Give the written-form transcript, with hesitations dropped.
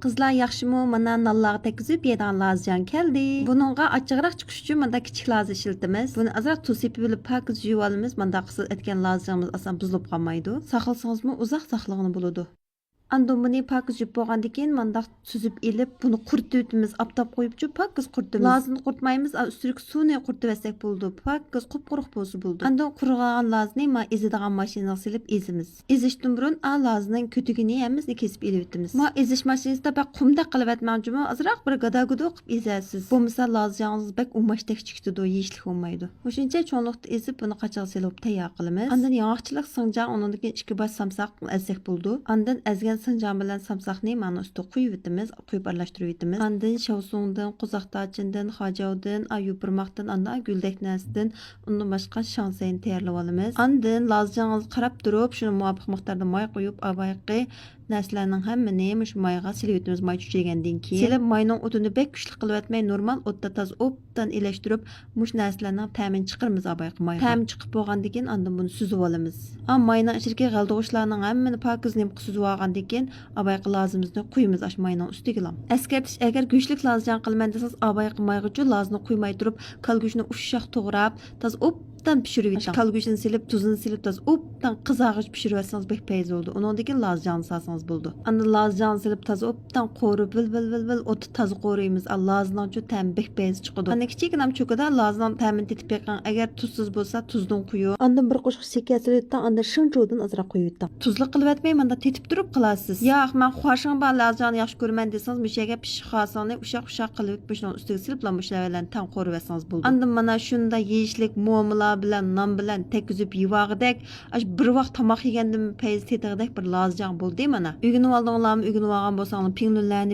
Qizlar yaxshimi? Mana nonlarga tekizib yeydigan lazcan keldi. Buningga achchiqroq chiqish uchun manda kichik lazi ishlatamiz. Buni azroq tuz sepib bilib pokiz yuvib olamiz. Manda qilib etgan lazcanimiz asan buzilib qolmaydi. Saqlasangizmi uzoq saqlag'ini bo'ladi. Andan buni pokiz yuvib bo'lgandan keyin mandaq suzib elib, buni quritib o'tamiz. Aptab qo'yibchi pokiz quritamiz. Lazini quritmaymiz, ustiga suvni quritib etsak bo'ldi. Pokiz qup-quruq bo'lsa bo'ldi. Andan qurigan lazini ma ezidigan mashinaga silib ezimiz. Ezishdan burun lazining ko'tigini hammasini kesib elib o'tamiz. Ma ezish mashinasida bak qumda qilib etmoqchimi? Azroq bir gada-gudu qilib ezasiz. Bu misol laziyangiz bak umaşdak chiqdi, yeyishlik bo'lmaydi. O'shuncha cho'nliqda ezib buni qachoq silib tayyor qilamiz. Andan yog'chilik sinjan undan keyin 2 bosh samsaq ezsak bo'ldi. Andan ezgan sinjan bilan samsaqni mana ustiga quyib o'tamiz, quyib aralashtirib o'tamiz. Andan shavsungdan, qo'zoqdachindan, hojovdan, ayupirmoqdan, andan guldaknasidan, undan boshqa shansayn tayyorlab olamiz. Andan lazjangizni qarab turib, shuni muvofiq miqdorda moy qo'yib, abayqi narsalarning hammani shu mayga silib o'tamiz. May chuchagandan keyin silib mayning o'tini bek kuchli qilib etmay, normal o'tda toz o'pdan elashtirib, mush narsalarning ta'mini chiqaramiz abayqi may. Ta'm chiqib bo'lgandan keyin andan buni suzib olamiz. Mayning ichiga g'aldig'ishlarning hammani pokizni suzib olgandan keyin abayqi lazimizni qo'yamiz ash mayning ustiga. Eskartish, agar go'shlik lazjan qilman desangiz abayqi maygacha lazni qo'ymay turib, kalgo'shni ushoq to'g'rab, toz o'pdan pishirib o'tamiz. Kalgo'shni silib, tuzini silib, toz o'pdan qizarg'ich pishirib etsangiz bek payz bo'ldi. Undan keyin lazjanni salsangiz bo'ldi. Anda lazjanni silib, toz o'pdan qo'rib, vil o'tni toz qo'raymiz. Lazning chu ta'mi bek payz chiqadi. Ana kichiknam cho'kada lazning ta'mini tetib beqqan. Agar tuzsiz bo'lsa, tuzdan quyib, andan bir qo'shq shakar silibdan, andan shinchodan azroq qo'yib o'tdim. Tuzli qilib etmay, menda tetib turib qilasiz. Yo'q, men xo'shim bor lazjanni yaxshi ko'raman desangiz, mushaga pishiq xosani ushoq qilib o'tib, ustiga silib, mushalarni tan qo'rib etsangiz bo'ldi. Andan mana shunda yeyishlik muomala bilan, non bilan tekizib yuvag'idek, ash bir vaqt tomoq yegandan payz tetig'idek bir lazjan bo'ldi mana. Uygunib oldinglarmi, uygunib olgan bo'lsanglar, pingllarni